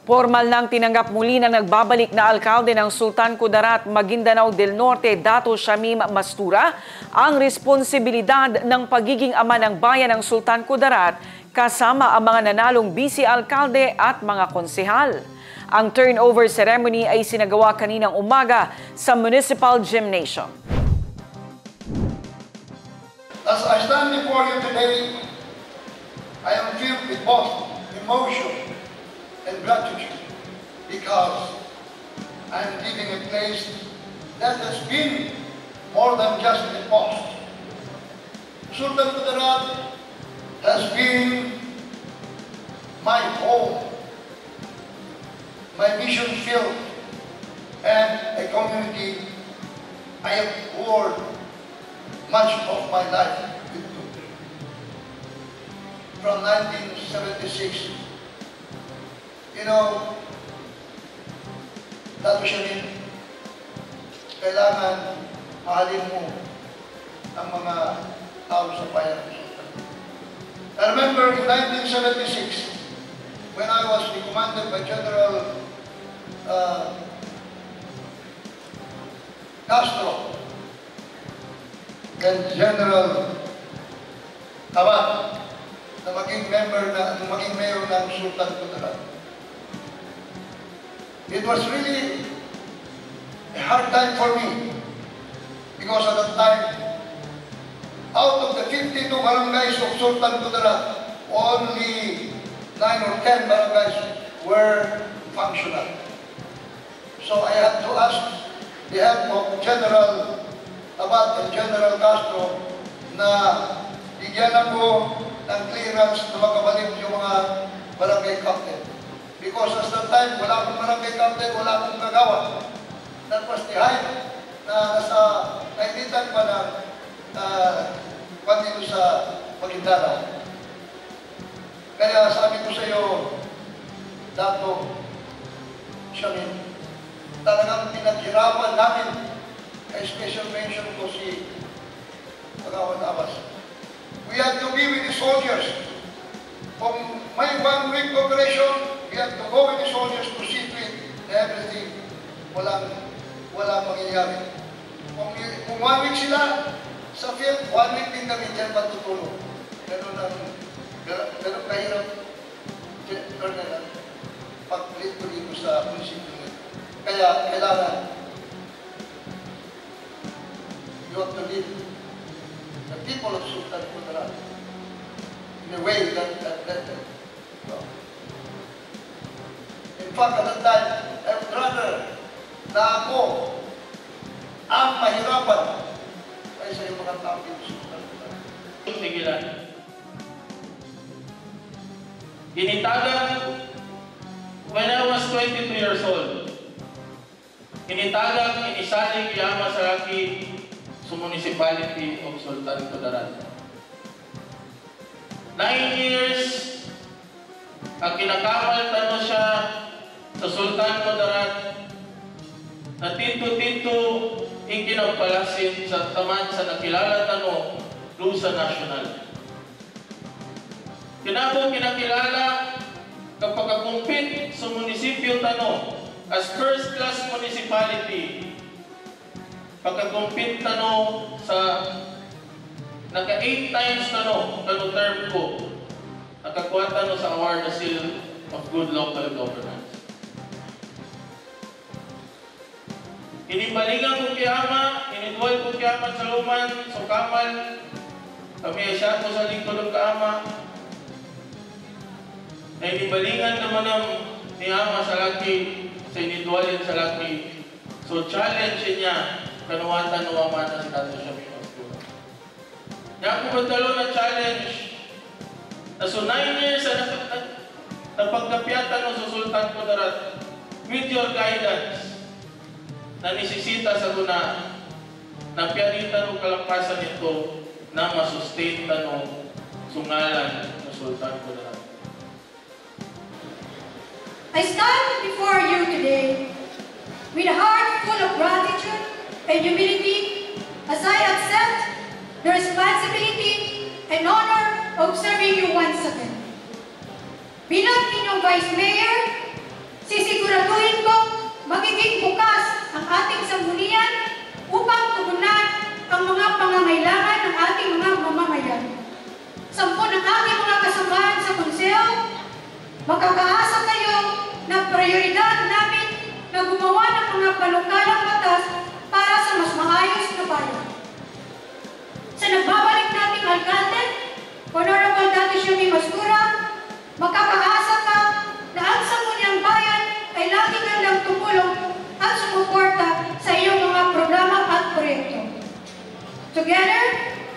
Formal nang tinanggap muli ng nagbabalik na alkalde ng Sultan Kudarat, Maguindanao del Norte, Dato Shamim Mastura, ang responsibilidad ng pagiging ama ng bayan ng Sultan Kudarat kasama ang mga nanalong vice-alkalde at mga konsehal. Ang turnover ceremony ay sinagawa kaninang umaga sa Municipal Gymnasium. As I stand before you today, I am filled with both emotion and gratitude because I am leaving a place that has been more than just a post. Sultan Kudarat has been my home, my mission field, and a community I have poured much of my life into. From 1976, you know, Dato Shamim, kailangan mahalin mo ang mga tao sa bayan. I remember in 1976, when I was commanded by General Castro and General Abad na maging mayor ng Sultan Kudarat. It was really a hard time for me because at that time, out of the 52 barangays of Sultan Kudarat, only 9 or 10 barangays were functional. So I had to ask the help of General Abad and General Castro na bigyan ako ng clearance na makabalik yung mga barangay captain. Because at that time, wala akong barangay captain, wala akong kagawa. That was the height na nasa kainitan pa ng dito sa Maguindanao. Kaya sabi ko sa iyo, Dato Shamim, talagang pinaghirapan namin, kay special mention ko si Pagawad Abbas. We had to be with the soldiers. Kung may 1 week operation, we had to go with the soldiers to see to it na everything walang mangyayari. Kung 1 week sila sa field, 1 week din kami dyan patutulog. Ganun kahirap, Colonel, pag-lead ko dito sa munisipyo. Kaya kailangan you have to lead the people of Sultan Kudarat in a way that in fact, at that time, I would rather na ako ang mahirapan kaysa yung mga tao dito sa Sultan Kudarat. Tigilan. Ginitagan when I was 22 years old. Ginitagang inisaling Yama Saraki sa Municipality of Sultan Kudarat. 9 years ang kinakamal tano siya sa Sultan Kudarat na tinto-tinto ang kinagpalasin sa taman sa nakilala tano Lusa National. Kinabong kinakilala kapag kakumpit sa munisipyo tano as first-class municipality, pagkakumpit tano sa naka 8 times tano term ko, nakakuha tano sa award na Seal of Good Local Governance. Inimbalingan ko kiyama, inidwal ko kiyama sa luman, so kamal, kami asya ko sa lingkod ng kaama, na inimbalingan naman ng niyama sa laki, sa inidwalin sa laki. So challenge niya, kanuwatan nawaman na si Dato Shamim Mastura. Niya ako magdalo na challenge, na so 9 years na pagkapyatan mo sa Sultan Kudarat, with your guidance, na nisisita sa guna, na piyaritan o kalampasan ito, na masustain tanong sungalan ng Sultan Kudarat. I stand before you today with a heart full of gratitude and humility as I accept the responsibility and honor of serving you once again. Bilang inyong Vice Mayor, Sisiguraduhin ko magiging bukas ang ating sanggunian upang tugunan ang mga pangangailangan ng ating mga mamamayan. 10 ng ating mga kasamahan sa konseho, makakaasa kayo na prioridad namin na gumawa ng mga panukalang batas para sa mas maayos na bayan. Sa nagbabalik nating alkalde, Honorable Dato Shamim Mastura, makakaasa ka na ang sangguniang bayan ay lagi kang tumulong at sumuporta sa iyong mga programa at proyekto. Together,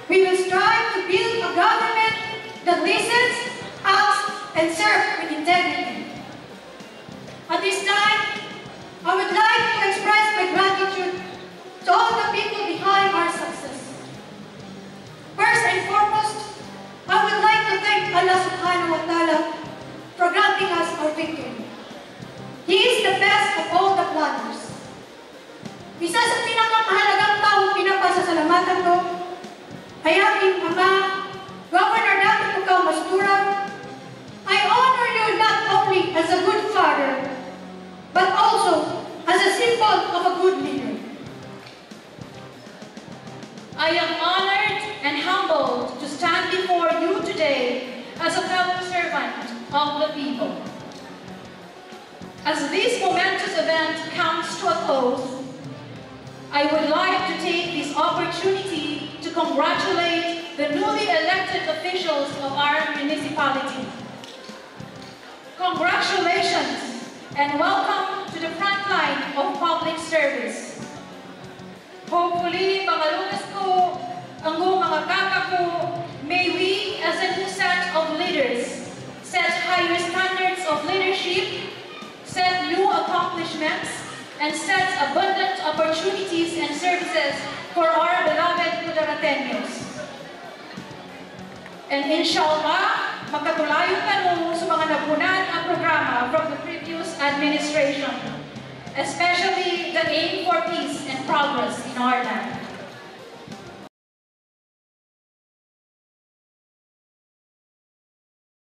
we will strive to build a government that listens, acts, and serves with integrity. At this time, I would like to express my gratitude to all the people behind our success. First and foremost, I would like to thank Allah Subhanahu wa Ta'ala for granting us our victory. He is the best of all the planners. Isa sa pinakamahalagang taong pinapasasalamatan ko ay aking ama, Governor Dato Tukaw Mastura. I honor you not only as a good father, but also as a symbol of a good leader. I am honored and humbled to stand before you today as a fellow servant of the people. As this momentous event comes to a close, I would like to take this opportunity to congratulate the newly elected officials of our municipality. Congratulations and welcome to the front line of public service. Hopefully, pangalunas ko, ang mga kaka ko, may we as a new set of leaders set higher standards of leadership, set new accomplishments, and set abundant opportunities and services for our beloved Cudarateños. And inshallah, makatulayon kanu sa mga napunan ang programa from the previous administration, especially the aim for peace and progress in our land.